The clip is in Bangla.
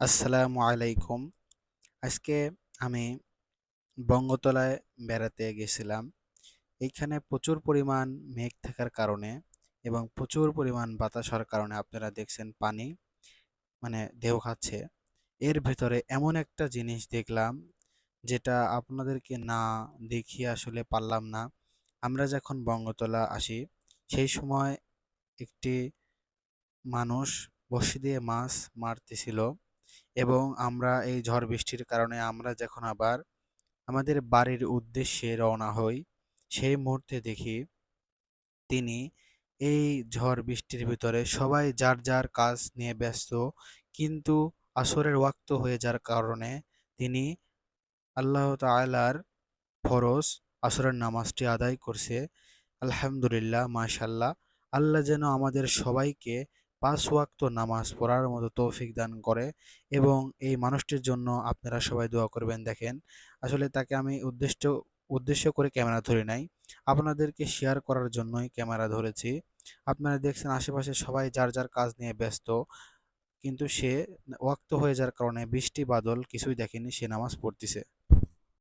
আসসালামু আলাইকুম। আজকে আমি বঙ্গতলায় বেড়াতে গেছিলাম। এইখানে প্রচুর পরিমাণ মেঘ থাকার কারণে এবং প্রচুর পরিমাণ বাতাস হওয়ার কারণে আপনারা দেখছেন পানি ঢেউ খাচ্ছে। এর ভেতরে এমন একটা জিনিস দেখলাম যেটা আপনাদেরকে না দেখিয়ে আসলে পারলাম না। আমরা যখন বঙ্গতলা আসি সেই সময় একটি মানুষ বড়শি দিয়ে মাছ মারতেছিল এবং আমরা এই ঝড় বৃষ্টির কারণে আমরা যখন আবার আমাদের বাড়ির উদ্দেশ্যে রওনা হই, সেই মুহূর্তে দেখি তিনি এই ঝড় বৃষ্টির ভিতরে সবাই যার যার কাজ নিয়ে ব্যস্ত, কিন্তু আসরের ওয়াক্ত হয়ে যাওয়ার কারণে তিনি আল্লাহ তাআলার ফরজ আসরের নামাজটি আদায় করছে। আলহামদুলিল্লাহ, মাশাআল্লাহ। আল্লাহ যেন আমাদের সবাইকে ৫ ওয়াক্ত নামাজ পড়ার মতো তৌফিক দান করে এবং এই মানুষটির জন্য আপনারা সবাই দোয়া করবেন। দেখেন, আসলে তাকে আমি উদ্দেশ্য করে ক্যামেরা ধরি নাই। আপনাদেরকে শেয়ার করার জন্যই ক্যামেরা ধরেছি। আপনারা দেখছেন আশেপাশে সবাই যার যার কাজ নিয়ে ব্যস্ত। কিন্তু সে ওয়াক্ত হয়ে যাওয়ার কারণে বৃষ্টি বাদল কিছুই দেখেনি, সে নামাজ পড়তিছে।